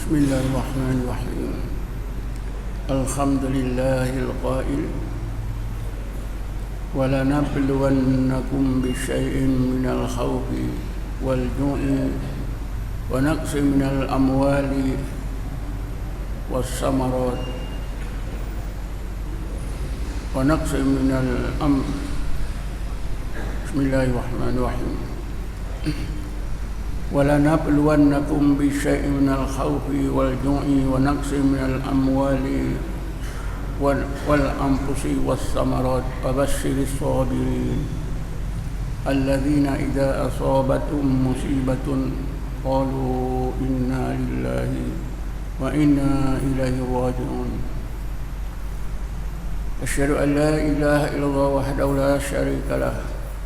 Bismillahirrahmanirrahim. Alhamdulillahil qail wa lanabluwannakum bisyai'in minal khawfi wal ju'i wa naqsin minal amwali was samarat wa naqsin minal Bismillahirrahmanirrahim. وَلَنَبْلُوَنَّكُمْ بِشَيْءٍ مِنَ الْخَوْفِ وَالْجُوعِ وَنَقْصٍ مِنَ الْأَمْوَالِ وَالْأَنفُسِ وَالثَّمَرَاتِ وَبَشِّرِ الصَّابِرِينَ الَّذِينَ إِذَا أَصَابَتْهُمْ مُصِيبَةٌ قَالُوا إِنَّا لِلَّهِ وَإِنَّا إِلَيْهِ رَاجِعُونَ أشهد أن لا إله إلا الله وحده لا شريك له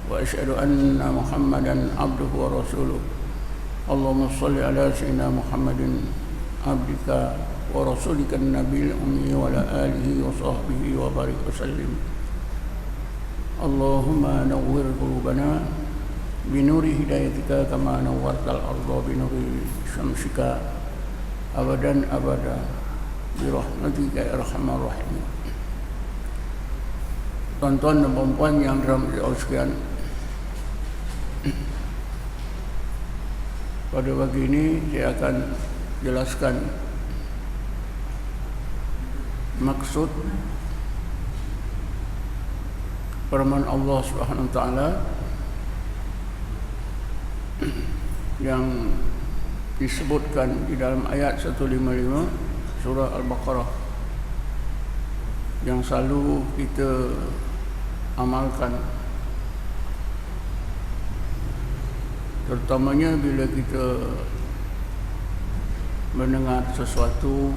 وأشهد أن محمدا عبده ورسوله اللهم صل على سيدنا محمد عبدك ورسولك النبي الأمي وعلى آله وصحبه وبارك وسلم اللهم نور قلوبنا بنور هدايتك كما نورت الأرض بنور شمسك أبدا أبدا برحمتك يا أرحم الراحمين. Tuan-tuan dan puan-puan yang dirahmati Allah sekalian, pada pagi ini saya akan jelaskan maksud firman Allah Subhanahu wa taala yang disebutkan di dalam ayat 155 surah Al-Baqarah yang selalu kita amalkan, terutamanya bila kita mendengar sesuatu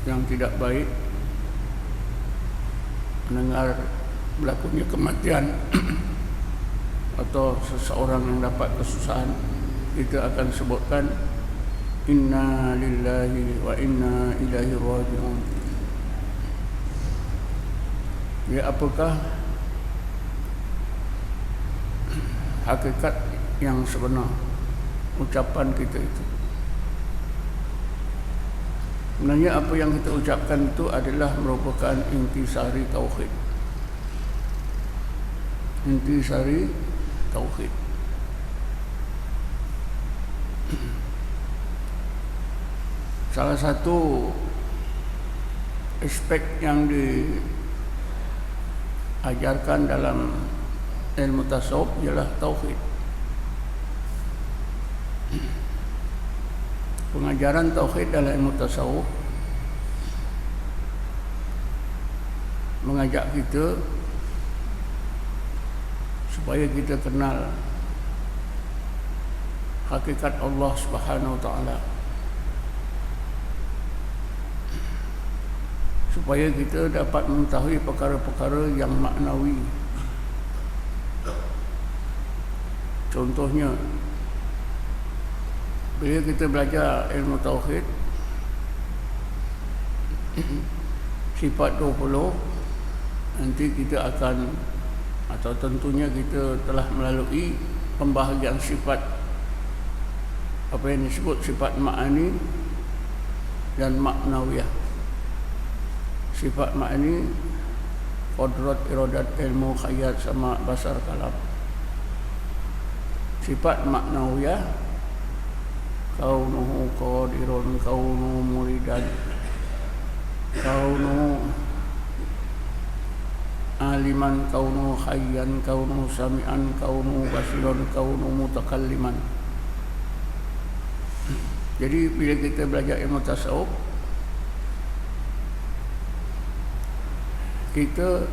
yang tidak baik, mendengar berlakunya kematian atau seseorang yang dapat kesusahan, kita akan sebutkan inna lillahi wa inna ilaihi raji'un. Ya, apakah hakikat yang sebenar ucapan kita itu? Sebenarnya apa yang kita ucapkan itu adalah merupakan intisari tauhid. Intisari tauhid. Salah satu aspek yang diajarkan dalam ilmu tasawuf ialah tauhid. Pengajaran tauhid dalam ilmu tasawuf mengajak kita supaya kita kenal hakikat Allah Subhanahu wa taala, supaya kita dapat mengetahui perkara-perkara yang maknawi. Contohnya, bila kita belajar ilmu tauhid, sifat 20, nanti kita akan, atau tentunya kita telah melalui pembahagian sifat, apa yang disebut sifat ma'ani dan maknawiyah. Sifat ma'ani, qadrat, iradat, ilmu, khayat, sama, basar, kalam. Sifat maknawiyah, kaunuhu qadirun, kaunuhu muridan, kaunuhu aliman, kaunuhu hayyan, kaunuhu sami'an, kaunuhu basiran, kaunuhu mutakalliman. Jadi bila kita belajar ilmu tasawuf, kita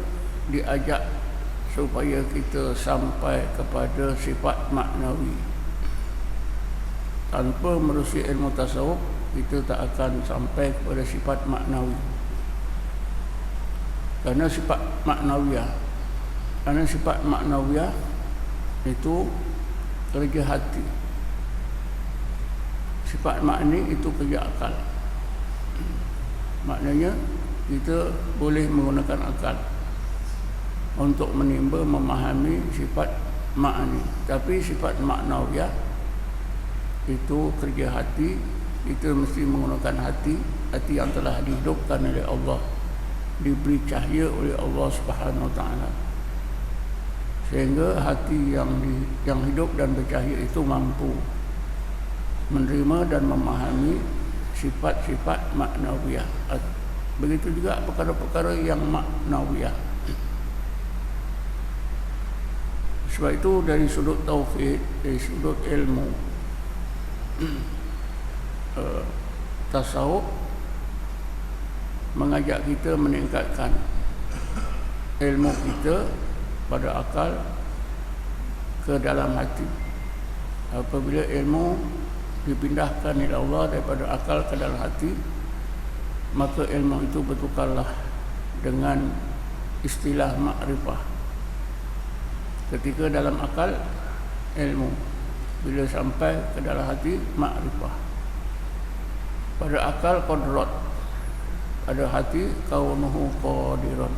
diajak supaya kita sampai kepada sifat maknawi. Tanpa menerusi ilmu tasawuf, kita tak akan sampai kepada sifat maknawi. Kerana sifat maknawiyah itu kerja hati. Sifat makni itu kerja akal. Maknanya kita boleh menggunakan akal untuk menimba, memahami sifat makni. Tapi sifat maknawiyah itu kerja hati kita mesti menggunakan hati yang telah dihidupkan oleh Allah, diberi cahaya oleh Allah Subhanahu Wa Taala, sehingga hati yang hidup dan bercahaya itu mampu menerima dan memahami sifat-sifat maknawiyah. Begitu juga perkara-perkara yang maknawiyah. Sebab itu dari sudut tauhid, dari sudut ilmu tasawuf mengajak kita meningkatkan ilmu kita pada akal ke dalam hati. Apabila ilmu dipindahkan oleh Allah daripada akal ke dalam hati, maka ilmu itu bertukarlah dengan istilah makrifah. Ketika dalam akal ilmu, bila sampai ke dalam hati makrifah. Pada akal qadrat, pada hati kaunuhu qadiran.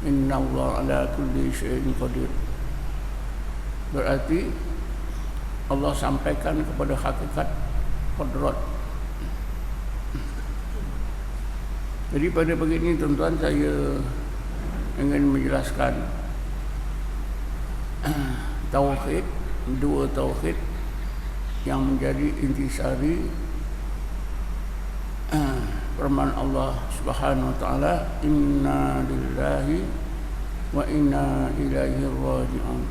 Inna Allah ala kulli syai'in qadir. Berarti Allah sampaikan kepada hakikat qadrat. Jadi pada pagi ini tuan-tuan, saya ingin menjelaskan tauhid, dua tauhid yang menjadi intisari firman Allah Subhanahu Wa Taala, inna lillahi wa inna ilaihi raji'un.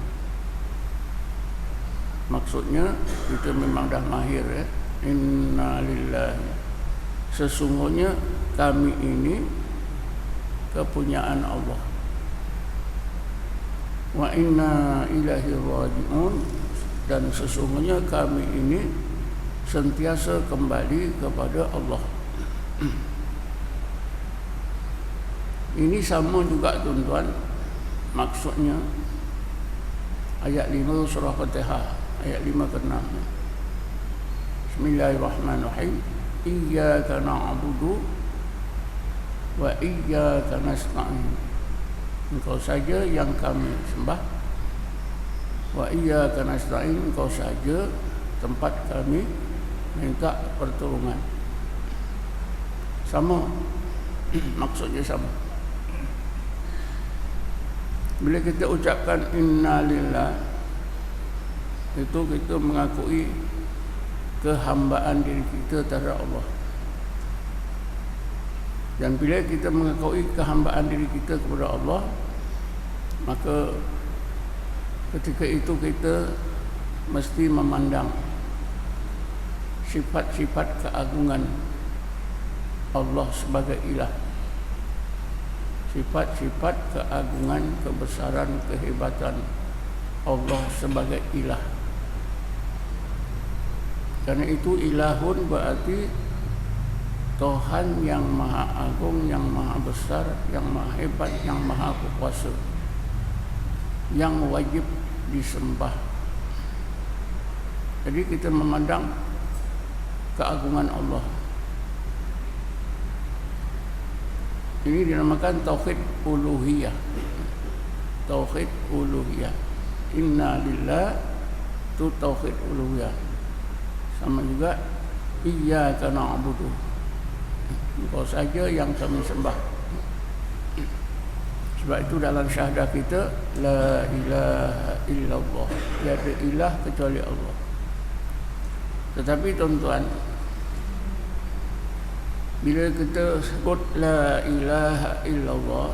Maksudnya kita memang dah mahir ya. Inna lillahi, sesungguhnya kami ini kepunyaan Allah. Wa inna ilaihi raji'un, dan sesungguhnya kami ini sentiasa kembali kepada Allah. Ini sama juga tuan-tuan, maksudnya ayat 5 surah Fatihah, ayat 5 ke 6. Bismillahirrahmanirrahim. Iyyaka na'budu wa iyyaka nasta'in. Engkau saja yang kami sembah, wa iyyaka nasta'in, engkau saja tempat kami minta pertolongan. Sama, maksudnya sama. Bila kita ucapkan inna lillah, itu kita mengakui kehambaan diri kita terhadap Allah. Dan bila kita mengakui kehambaan diri kita kepada Allah, maka ketika itu kita mesti memandang sifat-sifat keagungan Allah sebagai ilah, sifat-sifat keagungan, kebesaran, kehebatan Allah sebagai ilah. Karena itu ilahun berarti Tuhan yang maha agung, yang maha besar, yang maha hebat, yang maha kuasa, yang wajib disembah. Jadi kita memandang keagungan Allah. Ini dinamakan tauhid uluhiyah. Tauhid uluhiyah. Inna lillah, itu tauhid uluhiyah. Sama juga iyyaka na'budu, engkau saja yang kami sembah. Sebab itu dalam syahadah kita, la ilaha illallah, tiada ilah kecuali Allah. Tetapi tuan-tuan, bila kita sebut la ilaha illallah,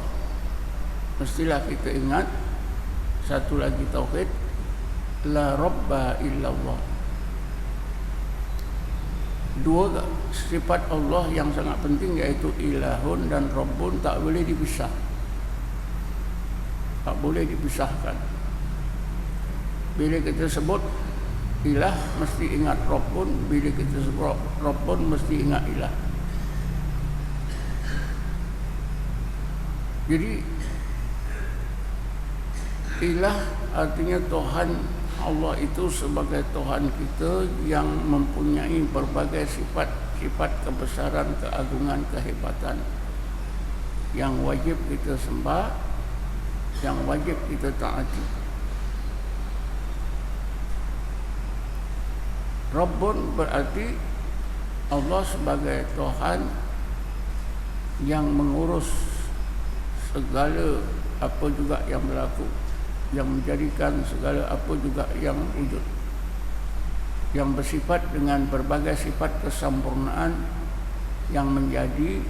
mestilah kita ingat satu lagi tauhid, la rabba illallah. Dua sifat Allah yang sangat penting, iaitu ilahun dan rabbun, tak boleh dipisah, tak boleh dipisahkan. Bila kita sebut ilah, mesti ingat rabbun. Bila kita sebut rabbun, mesti ingat ilah. Jadi ilah artinya Tuhan. Allah itu sebagai Tuhan kita yang mempunyai berbagai sifat-sifat kebesaran, keagungan, kehebatan yang wajib kita sembah, yang wajib kita taati. Rabbun berarti Allah sebagai Tuhan yang mengurus segala apa juga yang berlaku, yang menjadikan segala apa juga yang wujud, yang bersifat dengan berbagai sifat kesempurnaan yang menjadi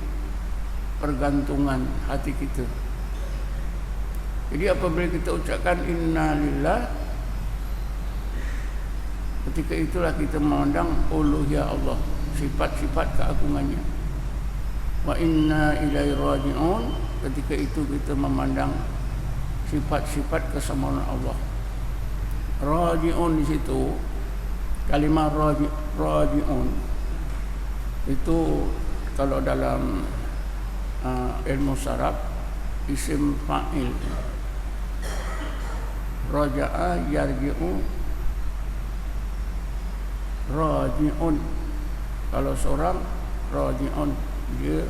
pergantungan hati kita. Jadi apabila kita ucapkan inna lillah, ketika itulah kita memandang uluhiyah Allah, sifat-sifat keagungannya. Wa inna ilaihi raji'un, ketika itu kita memandang sifat-sifat kesempurnaan Allah. Raji'un di situ, kalimah raji'un itu kalau dalam ilmu saraf isim fa'il. Raja'a yarji'u raji'un. Kalau seorang raji'un, dia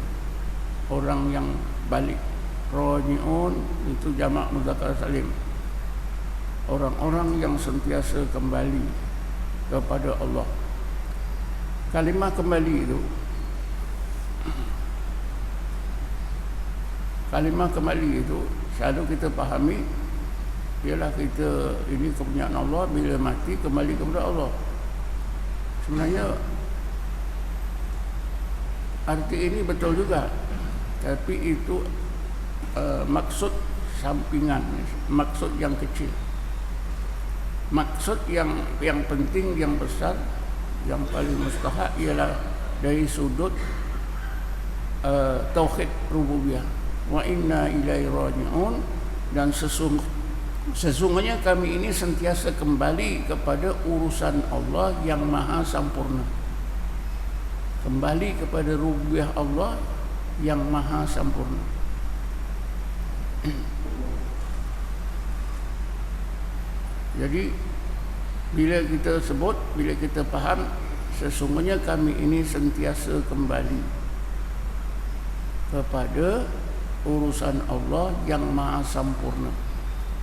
orang yang balik. Raji'un itu jamak muzakkar salim, orang-orang yang sentiasa kembali kepada Allah. Kalimah kembali itu, kalimah kembali itu selalu kita fahami ialah kita ini kepunyaan Allah, bila mati kembali kepada Allah. Sebenarnya arti ini betul juga, tapi itu maksud sampingan, maksud yang kecil. Maksud yang penting, yang besar, yang paling mustahak ialah dari sudut tauhid rububiyah. Wa inna ilaihi raji'un, dan sesungguhnya kami ini sentiasa kembali kepada urusan Allah yang maha sempurna. Kembali kepada rububiyah Allah yang maha sempurna. Jadi bila kita sebut, bila kita faham sesungguhnya kami ini sentiasa kembali kepada urusan Allah yang maha sempurna,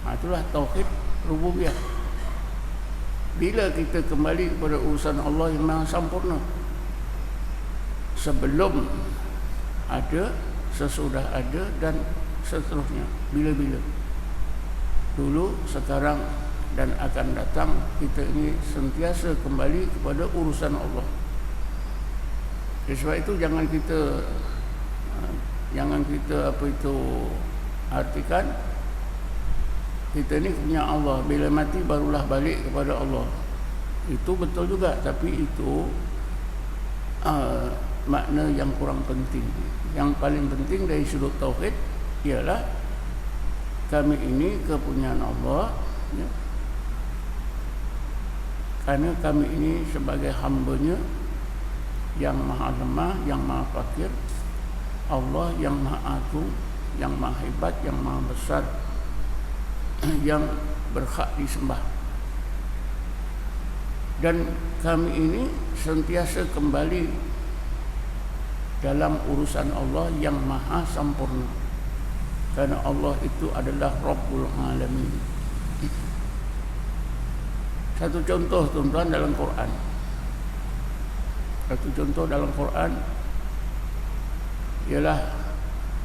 itulah tauhid rububiyah. Bila kita kembali kepada urusan Allah yang maha sempurna, sebelum ada, sesudah ada, dan seterusnya, bila-bila, dulu, sekarang, dan akan datang, kita ini sentiasa kembali kepada urusan Allah. Sebab itu jangan kita artikan kita ni punya Allah, bila mati barulah balik kepada Allah. Itu betul juga, tapi itu makna yang kurang penting. Yang paling penting dari sudut tauhid ialah kami ini kepunyaan Allah, ya. Karena kami ini sebagai hamba-Nya yang maha lemah, yang maha fakir, Allah yang maha agung, yang maha hebat, yang maha besar, yang berhak disembah. Dan kami ini sentiasa kembali dalam urusan Allah yang maha sempurna, karena Allah itu adalah Rabbul Alamin. Satu contoh tuan-tuan dalam Quran. Satu contoh dalam Quran ialah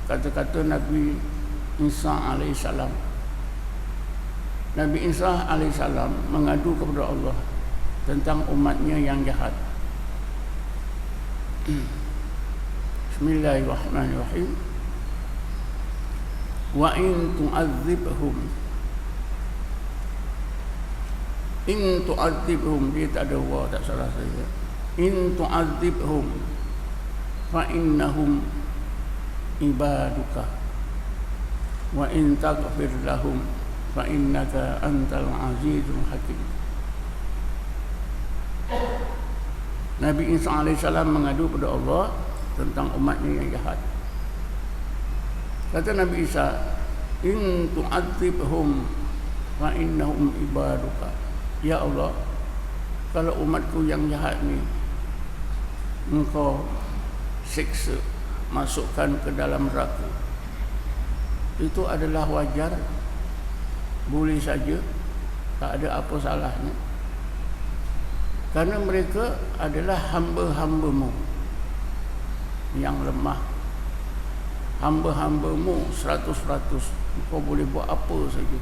kata-kata Nabi Isa alaihissalam. Nabi Isa alaihissalam mengadu kepada Allah tentang umatnya yang jahat. Bismillahirrahmanirrahim. Wa in tu'adzibhum, in tu'adzibhum, dia tak ada wa, tak salah saya. In tu'adzibhum fa innahum ibaduka wa in taghfir lahum fa innaka antal azizul hakim. Nabi Isa alaihissalam mengadu pada Allah tentang umatnya yang jahat. Kata Nabi Isa, in tu'adzibhum fa innahum ibaduka. Ya Allah, kalau umatku yang jahat ni Engkau siksa, masukkan ke dalam neraka, itu adalah wajar, boleh saja, tak ada apa salahnya. Karena mereka adalah hamba-hambamu yang lemah. Hamba-hambamu 100%. Engkau boleh buat apa saja,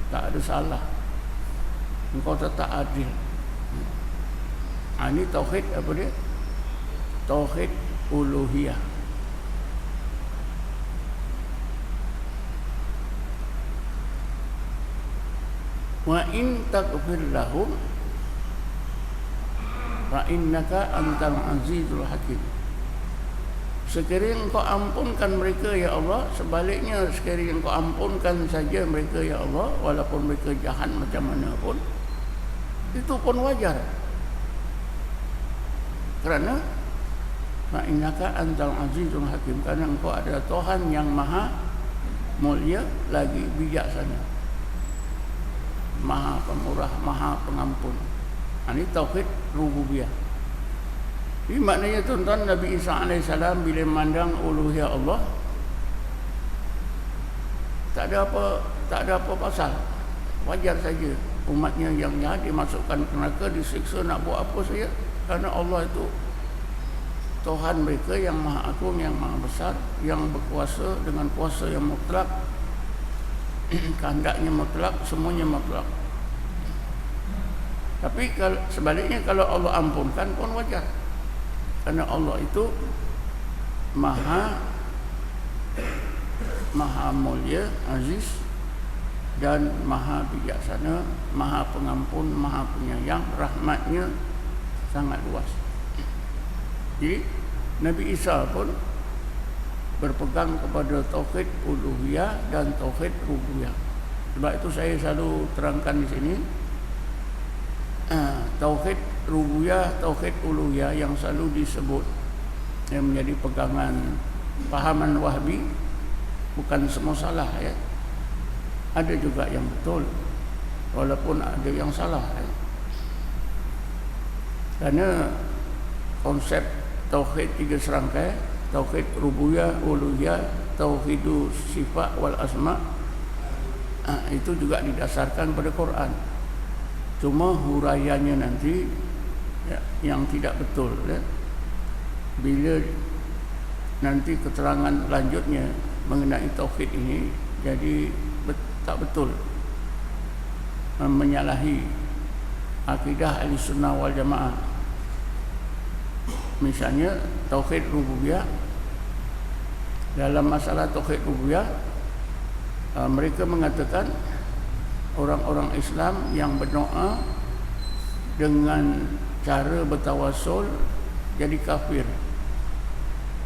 tak ada salah. Engkau tetap adil. Ini tauhid apa dia? Tauhid uluhiyah. Wa in taghfir lahum fa innaka antal azizul hakim. Sekiranya engkau ampunkan mereka ya Allah, sebaliknya sekiranya engkau ampunkan saja mereka ya Allah, walaupun mereka jahat macam mana pun, itu pun wajar. Kerana fa innaka antal azizul hakim, karena engkau adalah Tuhan yang maha mulia lagi bijaksana, maha pemurah, maha pengampun. Ini tauhid rububiyah. Ini maknanya tuan-tuan, Nabi Isa AS bila memandang uluhiyah Allah, tak ada apa pasal, wajar saja umatnya yang jahat dimasukkan ke neraka, disiksa, nak buat apa saja, kerana Allah itu Tuhan mereka yang maha agung, yang maha besar, yang berkuasa dengan kuasa yang mutlak, kehendaknya mutlak, semuanya mutlak. Tapi sebaliknya kalau Allah ampunkan pun wajar, kerana Allah itu maha mulia, aziz, dan maha bijaksana, maha pengampun, maha penyayang, rahmatnya sangat luas. Jadi Nabi Isa pun berpegang kepada tauhid uluhiyah dan tauhid rububiyah. Sebab itu saya selalu terangkan di sini, tauhid rububiyah, tauhid uluhiyah yang selalu disebut yang menjadi pegangan pahaman Wahbi, bukan semua salah ya. Ada juga yang betul, walaupun ada yang salah ya. Kerana konsep tauhid 3 serangkai, tauhid rububiyah, uluhiyah, tauhidus sifat wal asma, itu juga didasarkan pada Quran. Cuma huraiannya nanti ya, yang tidak betul ya. Bila nanti keterangan lanjutnya mengenai tauhid ini jadi tak betul, menyalahi akidah Ahlussunnah wal Jamaah. Misalnya tauhid rububiyah, dalam masalah tauhid rububiyah mereka mengatakan orang-orang Islam yang berdoa dengan cara bertawasul jadi kafir,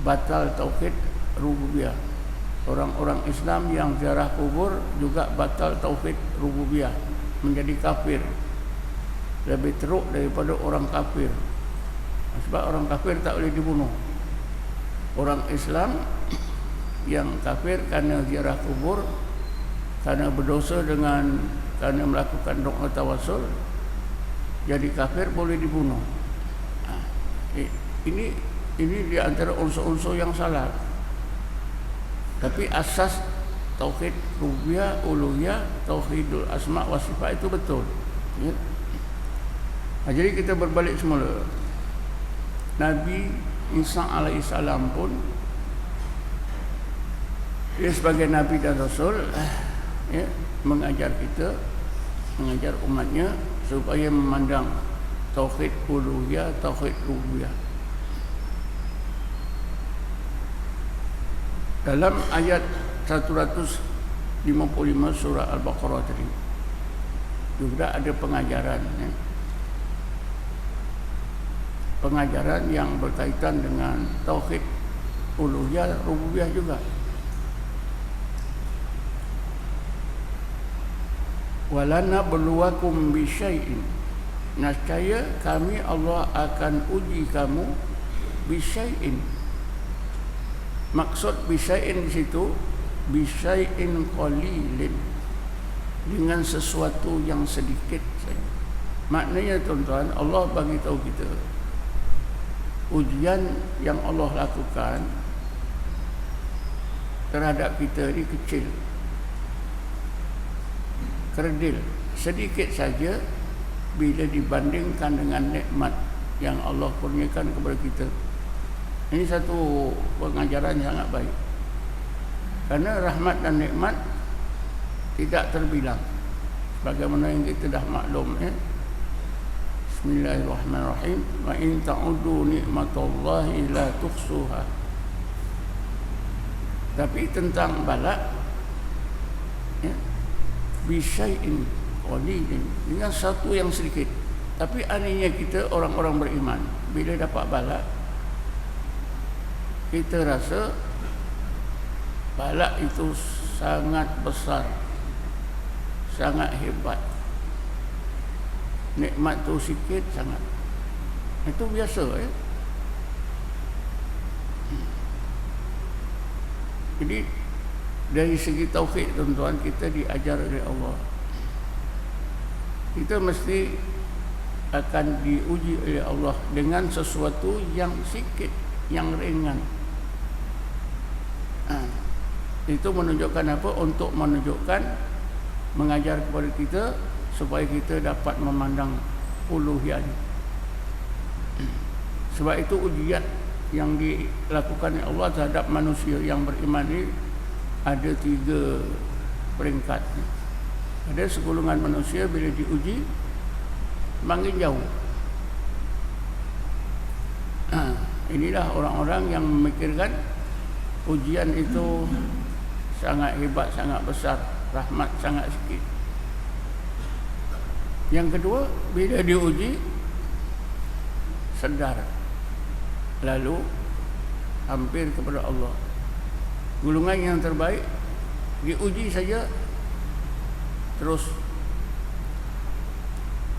batal tauhid rububiyah. Orang-orang Islam yang ziarah kubur juga batal tauhid rububiyah, menjadi kafir, lebih teruk daripada orang kafir. Sebab orang kafir tak boleh dibunuh. Orang Islam yang kafir kerana ziarah kubur, kerana berdosa kerana melakukan doa tawasul, jadi kafir, boleh dibunuh. Ini di antara unsur-unsur yang salah. Tapi asas tauhid rububiyah, uluhiyah, tauhidul asma wa sifat itu betul ya. Jadi kita berbalik semula. Nabi Isa alaihissalam pun dia sebagai Nabi dan Rasul ya, mengajar kita, mengajar umatnya supaya memandang tauhid uluhiyah, tauhid rububiyah. Dalam ayat 155 surah Al-Baqarah tadi juga ada pengajaran ya. Pengajaran yang berkaitan dengan tauhid uluhiyah, rububiyah juga. Walana berluakum bisyai'in, nescaya kami Allah akan uji kamu bisyai'in. Maksud bisyai'in di situ bisyai'in qalilin, dengan sesuatu yang sedikit saja. Maknanya tuan-tuan, Allah bagi tahu kita ujian yang Allah lakukan terhadap kita ini kecil, kerdil, sedikit saja, bila dibandingkan dengan nikmat yang Allah kurniakan kepada kita. Ini satu pengajaran yang sangat baik. Kerana rahmat dan nikmat tidak terbilang. Bagaimana yang kita dah maklum, Bismillahirrahmanirrahim. Wa in ta'udu ni'matallahi la tuhsuha. Tapi tentang balak, bisyai'in qalilin, dengan satu yang sedikit. Tapi anehnya kita orang-orang beriman, bila dapat balak, kita rasa balak itu sangat besar, sangat hebat. Nikmat tu sikit sangat. Itu biasa Jadi dari segi tauhid, tuan-tuan, kita diajar oleh Allah. Kita mesti akan diuji oleh Allah dengan sesuatu yang sikit, yang ringan. Itu menunjukkan apa? Untuk menunjukkan, mengajar kepada kita supaya kita dapat memandang uluhiyah. Sebab itu ujian yang dilakukan oleh Allah terhadap manusia yang beriman ini ada 3 peringkat. Ada segolongan manusia bila diuji makin jauh. Inilah orang-orang yang memikirkan ujian itu sangat hebat, sangat besar, rahmat sangat sikit. Yang kedua, bila diuji sedar, lalu hampir kepada Allah. Golongan yang terbaik diuji saja terus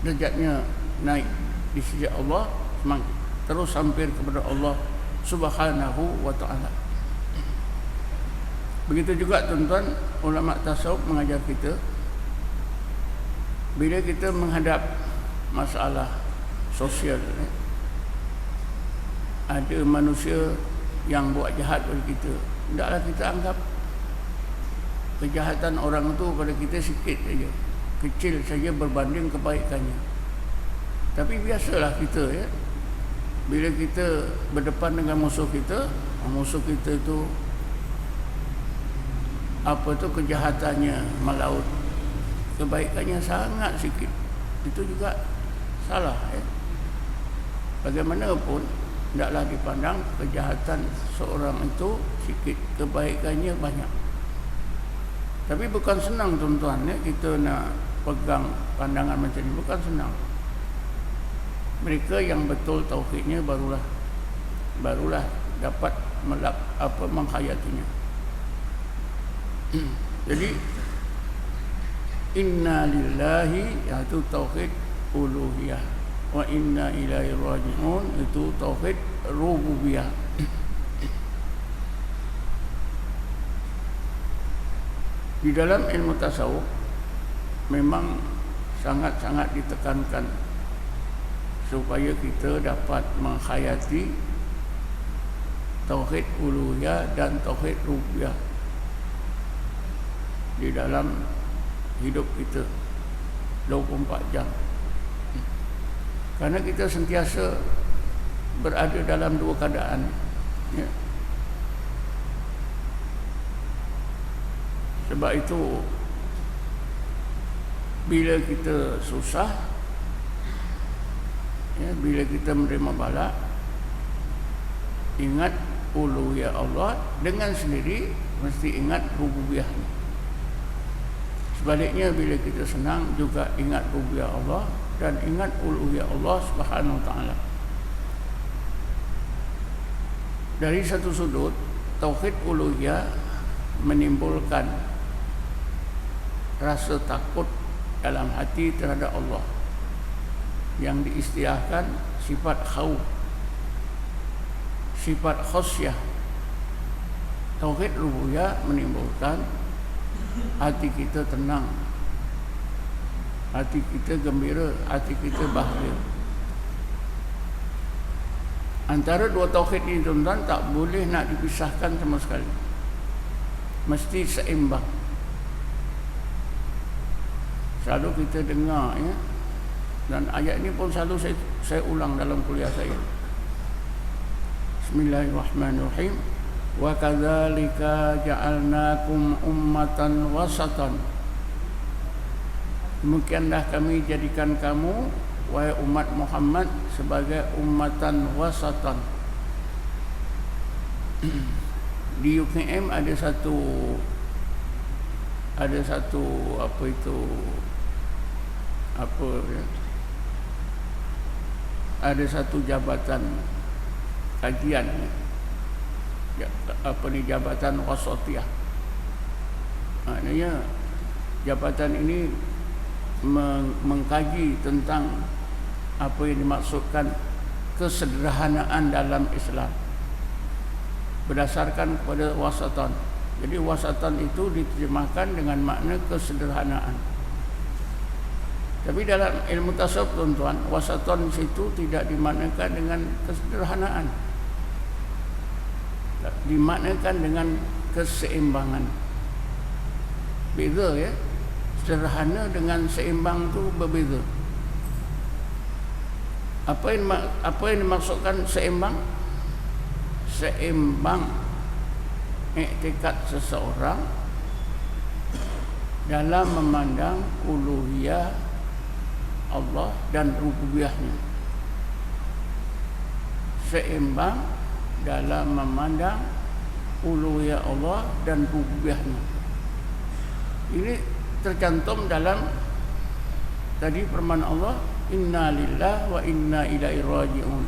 derajatnya naik di sisi Allah, semakin terus hampir kepada Allah Subhanahu wa ta'ala. Begitu juga, tuan-tuan, ulama tasawuf mengajar kita, bila kita menghadap masalah sosial, ada manusia yang buat jahat pada kita, hendaklah kita anggap kejahatan orang itu pada kita sikit saja, kecil saja berbanding kebaikannya. Tapi biasalah kita, bila kita berdepan dengan musuh kita itu apa tu, kejahatannya melaut, kebaikannya sangat sikit. Itu juga salah. Bagaimanapun, tidaklah dipandang kejahatan seorang itu sikit, kebaikannya banyak. Tapi bukan senang, tuan-tuan, kita nak pegang pandangan macam ni, bukan senang. Mereka yang betul tauhidnya barulah dapat menghayatinya. Jadi inna lillahi, iaitu tauhid uluhiyah, wa inna ilaihi raji'un, itu tauhid rububiyah. Di dalam ilmu tasawuf memang sangat-sangat ditekankan supaya kita dapat menghayati tauhid uluhiyah dan tauhid rububiyah di dalam hidup kita 24 jam. Karena kita sentiasa berada dalam 2 keadaan, Sebab itu bila kita susah, bila kita menerima bala, ingat uluhiyah Allah, dengan sendiri mesti ingat rububiyah. Sebaliknya, bila kita senang juga ingat rububiyah Allah dan ingat uluhiyah Allah Subhanahu wa ta'ala. Dari satu sudut, tauhid uluhiyah menimbulkan rasa takut dalam hati terhadap Allah, yang diistilahkan sifat khauf, sifat khasyah. Tauhid rububiyah menimbulkan hati kita tenang, hati kita gembira, hati kita bahagia. Antara 2 tauhid ini, tuan-tuan, tak boleh nak dipisahkan sama sekali, mesti seimbang. Selalu kita dengar Dan ayat ini pun selalu saya ulang dalam kuliah saya. Bismillahirrahmanirrahim. Wa kadzalika ja'alnakum ummatan wasatan. Demikianlah kami jadikan kamu, wahai umat Muhammad, sebagai ummatan wasatan. Di UKM ada satu ada satu jabatan kajian, jabatan wasatiyah. Maknanya jabatan ini mengkaji tentang apa yang dimaksudkan kesederhanaan dalam Islam berdasarkan kepada wasatan. Jadi wasatan itu diterjemahkan dengan makna kesederhanaan. Tapi dalam ilmu tasawuf, tuan-tuan, wasatan situ tidak dimaknakan dengan kesederhanaan, dimaknakan dengan keseimbangan. Beza ya, sederhana dengan seimbang itu berbeza. Apa yang dimaksudkan seimbang? Seimbang iktikad seseorang dalam memandang uluhiyah Allah dan rububiyahnya. Seimbang dalam memandang uluhiyah Allah dan rububiyahnya. Ini tercantum dalam tadi firman Allah, inna lillahi wa inna ilaihi raji'un,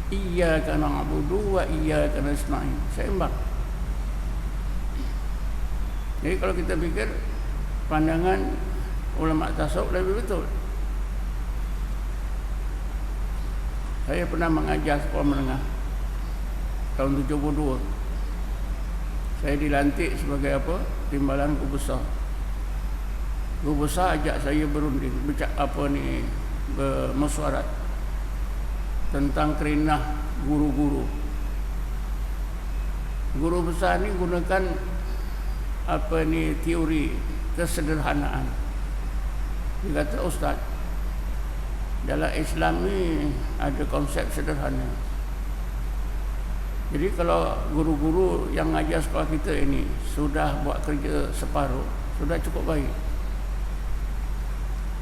iyyaka na'budu wa iyyaka nasta'in. Seimbang. Jadi kalau kita pikir pandangan ulama tasawuf lebih betul. Saya pernah mengajar sekolah menengah tahun 72. Saya dilantik sebagai apa? Timbalan guru besar. Guru besar ajak saya berunding, bermesyuarat tentang kerenah guru-guru. Guru besar ni gunakan teori kesederhanaan. Dia kata, Ustaz, dalam Islam ni ada konsep sederhana. Jadi kalau guru-guru yang ngajar sekolah kita ini sudah buat kerja separuh, sudah cukup baik.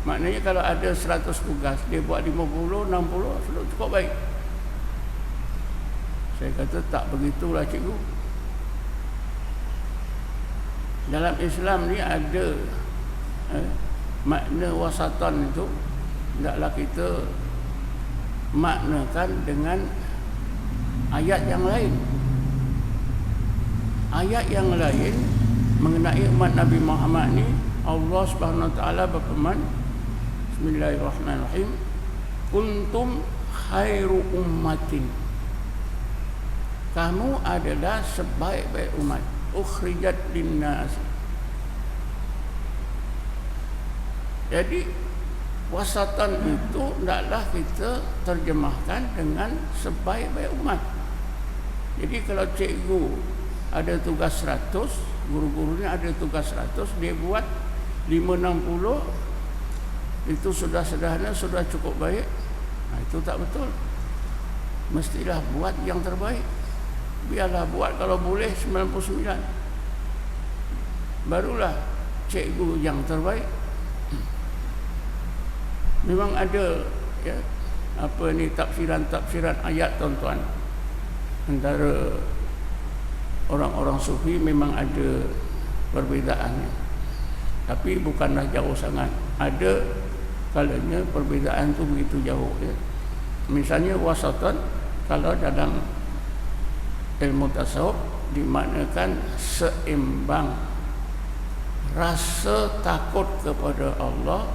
Maknanya kalau ada 100 tugas, dia buat 50, 60, sudah cukup baik. Saya kata, tak begitulah cikgu. Dalam Islam ni ada makna wasatan itu, hendaklah kita maknakan dengan ayat yang lain. Ayat yang lain mengenai umat Nabi Muhammad ni, Allah Subhanahu Wa Taala berfirman, Bismillahirrahmanirrahim, kuntum khairu ummatin. Kamu adalah sebaik-baik umat, ukhrijat linnas. Jadi wasatan itu hendaklah kita terjemahkan dengan sebaik-baik umat. Jadi kalau cikgu ada tugas 100, guru-gurunya ada tugas 100, dia buat 560, itu sudah sederhana, sudah cukup baik. Itu tak betul. Mestilah buat yang terbaik. Biarlah buat kalau boleh 99. Barulah cikgu yang terbaik. Memang ada ya, tafsiran ayat, tuan-tuan. Antara orang-orang sufi memang ada perbezaannya, tapi bukanlah jauh sangat. Ada kalanya perbezaan itu begitu jauh ya. Misalnya wasatan, kalau dalam ilmu tasawuf dimaknakan seimbang. Rasa takut kepada Allah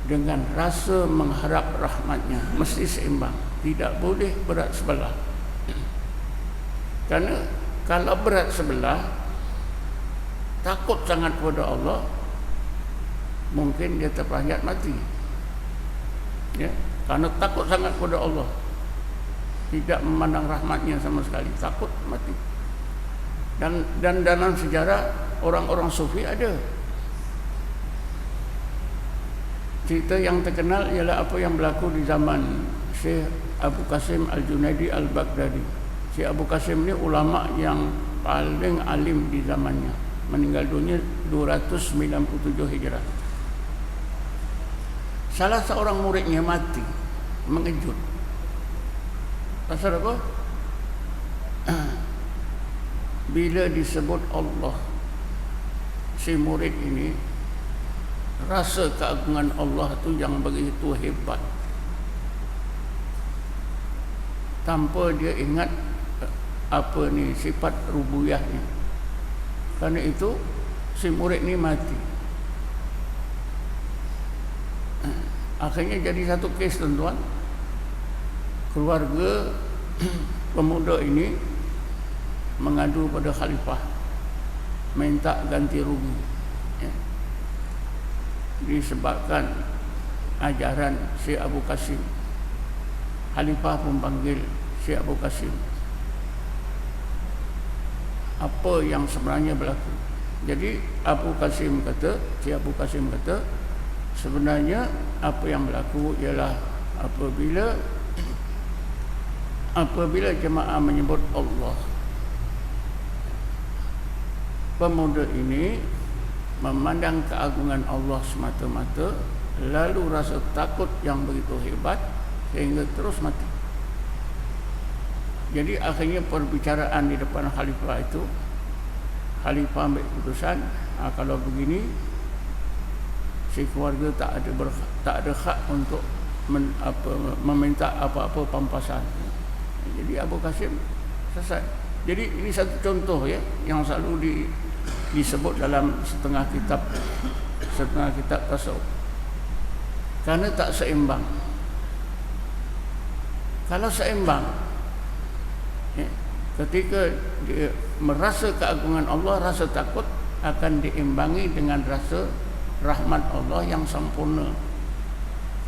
dengan rasa mengharap rahmatnya mesti seimbang, tidak boleh berat sebelah. Karena kalau berat sebelah, takut sangat kepada Allah, mungkin dia terperanjat mati ya, karena takut sangat kepada Allah, tidak memandang rahmatnya sama sekali, takut mati. Dan dalam sejarah orang-orang sufi ada cerita yang terkenal ialah apa yang berlaku di zaman Syekh Abu Qasim Al-Junaidi Al-Baghdadi. Syekh Abu Qasim ni ulama yang paling alim di zamannya, meninggal dunia 297 Hijrah. Salah seorang muridnya mati, mengejut. Pasal apa? Bila disebut Allah, si murid ini rasa keagungan Allah tu yang begitu hebat, tanpa dia ingat apa ni sifat rububiyahnya. Kerana itu si murid ni mati. Akhirnya jadi satu kes, tuan-tuan. Keluarga pemuda ini mengadu pada khalifah, minta ganti rugi, disebabkan ajaran Syekh Abu Qasim. Khalifah pun panggil Syekh Abu Qasim. Apa yang sebenarnya berlaku? Jadi Syekh Abu Qasim kata, sebenarnya apa yang berlaku ialah apabila jemaah menyebut Allah, pemuda ini memandang keagungan Allah semata-mata, lalu rasa takut yang begitu hebat sehingga terus mati. Jadi akhirnya perbicaraan di depan khalifah itu, khalifah ambil keputusan, kalau begini si keluarga tak ada hak untuk meminta apa-apa pampasan. Jadi Abu Qasim selesai. Jadi ini satu contoh ya yang selalu disebut dalam setengah kitab tasawuf. Karena tak seimbang. Kalau seimbang, ketika dia merasa keagungan Allah, rasa takut akan diimbangi dengan rasa rahmat Allah yang sempurna,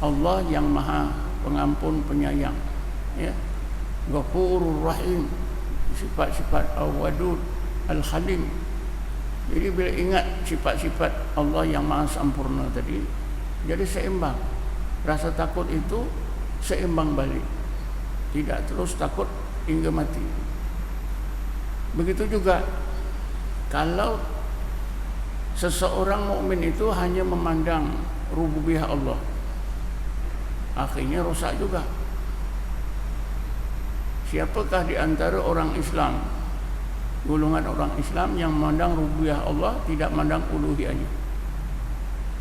Allah yang maha pengampun penyayang, ya, Ghafurur Rahim, sifat-sifat Al-Wadud Al-Halim. Jadi bila ingat sifat-sifat Allah yang maha sempurna tadi, jadi seimbang. Rasa takut itu seimbang balik, tidak terus takut hingga mati. Begitu juga kalau seseorang mukmin itu hanya memandang rububiyah Allah, akhirnya rosak juga. Siapakah di antara orang Islam, golongan orang Islam yang memandang rububiyah Allah, tidak memandang uluhiyahnya?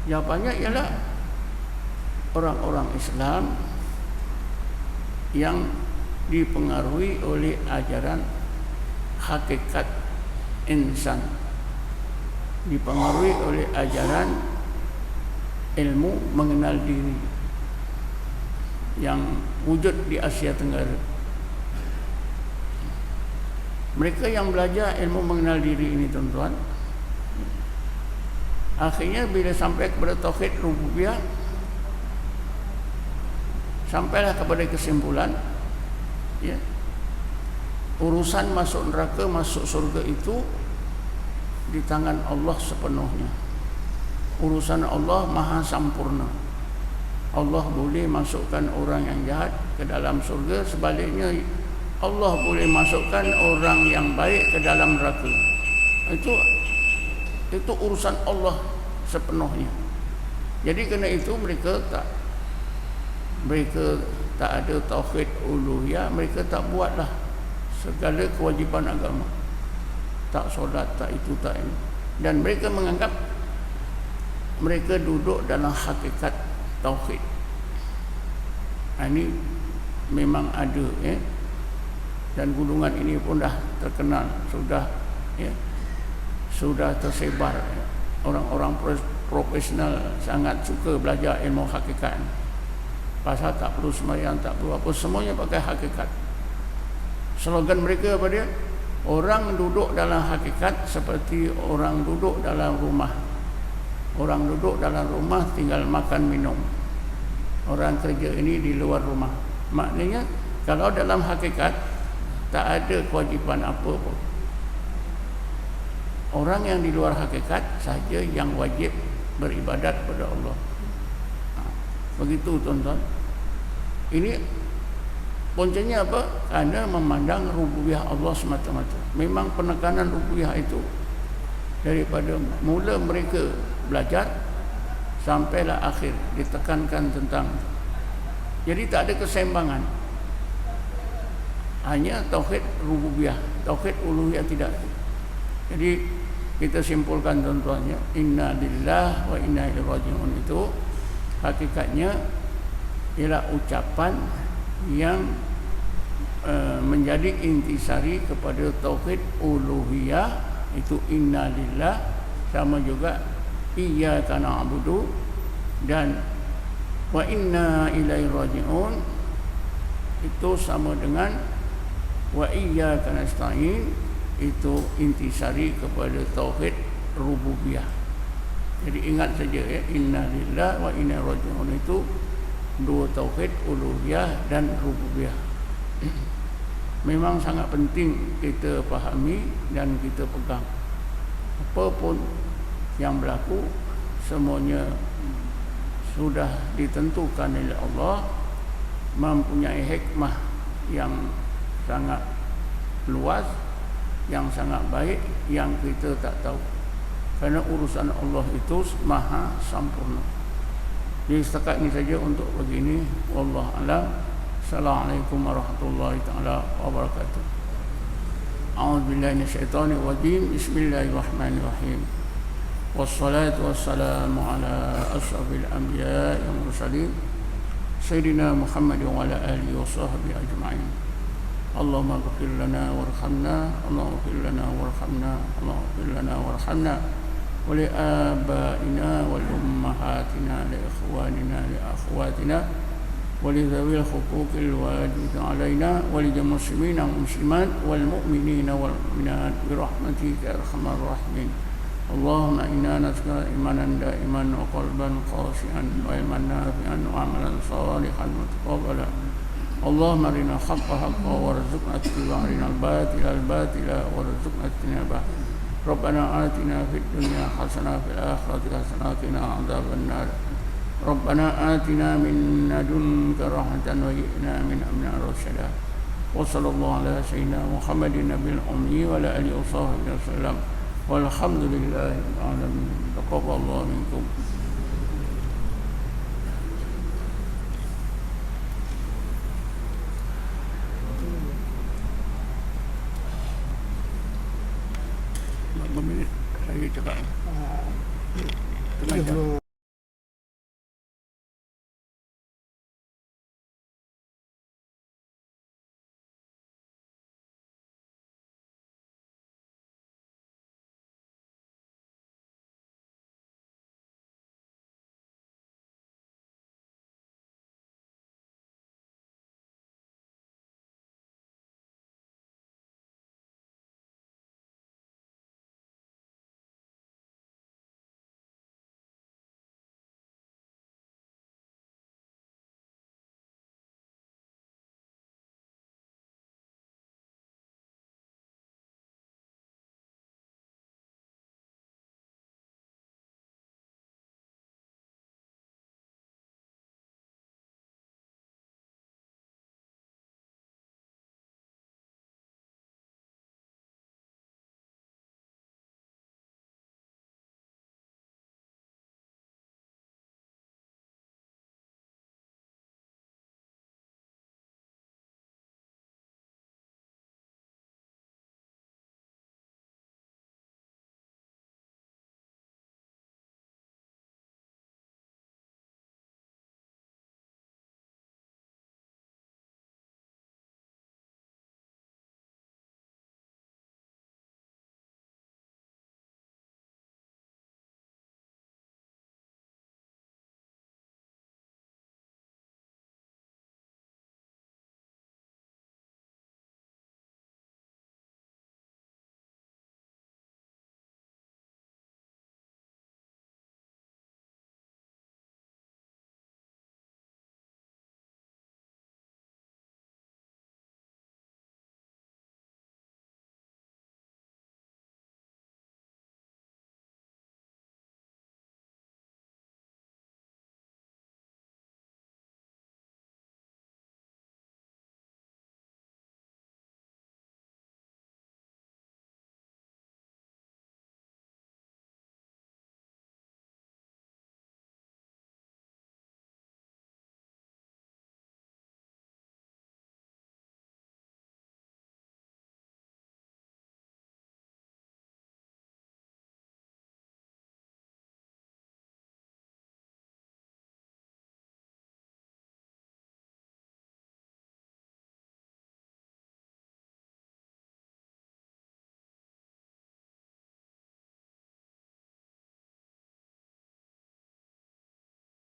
Jawabannya ialah orang-orang Islam yang dipengaruhi oleh ajaran hakikat insan, dipengaruhi oleh ajaran ilmu mengenal diri yang wujud di Asia Tenggara. Mereka yang belajar ilmu mengenal diri ini, tuan-tuan, akhirnya bila sampai kepada tauhid rububiyah, sampailah kepada kesimpulan, ya, urusan masuk neraka, masuk surga itu di tangan Allah sepenuhnya. Urusan Allah maha sempurna. Allah boleh masukkan orang yang jahat ke dalam surga, sebaliknya Allah boleh masukkan orang yang baik ke dalam neraka. Itu urusan Allah sepenuhnya. Jadi kerana itu mereka tak ada tauhid uluhiyah, mereka tak buatlah segala kewajipan agama. Tak solat, tak itu, tak ini. Dan mereka menganggap mereka duduk dalam hakikat tauhid. Ini memang ada, ya. Dan golongan ini pun dah terkenal, sudah tersebar, ya. Orang-orang profesional sangat suka belajar ilmu hakikat. Pasal tak perlu sembahyang, tak perlu apa, semuanya pakai hakikat. Slogan mereka apa dia? Orang duduk dalam hakikat seperti orang duduk dalam rumah. Orang duduk dalam rumah tinggal makan minum. Orang kerja ini di luar rumah. Maknanya kalau dalam hakikat tak ada kewajipan apa pun. Orang yang di luar hakikat saja yang wajib beribadat kepada Allah. Begitu tuan-tuan. Ini puncanya apa? Karena memandang rububiyah Allah semata-mata. Memang penekanan rububiyah itu daripada mula mereka belajar sampailah akhir ditekankan tentang. Jadi tak ada keseimbangan. Hanya tauhid rububiyah, tauhid uluhiyah tidak. Jadi kita simpulkan tuan-tuannya, inna lillahi wa inna ilaihi raji'un itu hakikatnya ialah ucapan yang menjadi intisari kepada tauhid uluhiyah, itu inna lillahi, sama juga iyyaka na'budu dan wa inna ilaihi raji'un itu sama dengan wa iyyaka nasta'in, itu intisari kepada tauhid rububiyah. Jadi ingat saja ya, inna lillahi wa inna ilaihi raji'un itu dua tauhid uluhiyah dan rububiyah. Memang sangat penting kita fahami dan kita pegang. Apapun yang berlaku semuanya sudah ditentukan oleh Allah, mempunyai hikmah yang sangat luas, yang sangat baik, yang kita tak tahu. Kerana urusan Allah itu maha sempurna. Jadi setakat ini saja untuk begini. Wallahu a'lam. Assalamualaikum warahmatullahi taala wabarakatuh. A'udzubillahi minasyaitonir rajim. Bismillahirrahmanirrahim. Wassalatu wassalamu ala asyrafil anbiya'i wal mursalin sayyidina Muhammad wa ala alihi wa sahbihi ajma'in. Allahumma ighfir lana warhamna, Allahumma ighfir lana warhamna, Allahumma ighfir lana warhamna wa li abaina wal ummahatina, li ikhwanina, li akhwatina wa li dhawil huquqil wajib alaina wa li jami'il muslimina wal muslimat wal mu'minina wal mu'minat bi rahmatika ya arhamar rahimin. Allahumma inna nas'aluka imanan da'iman wa qalban khashi'an wa ilman nafi'an wa amalan salihan mutaqabbalan. Allahumma arina haqqa haqqa warzuqna ittiba'ahu, arina al-batila al-batila warzuqna ijtinabah. Rabbana atina fid dunya hasanah fil akhirati hasanah wa qina adzabannar. Rabbana atina min ladunka rahmatan wa hina min amrina rasyada. Wa sallallahu ala sayyidina Muhammadin nabiyil ummi wa ala alihi wa sahbihi wasallam. Walhamdulillahi alamin. Taqabbalallahu minkum. Berapa minit saya cakap? Tengah jam.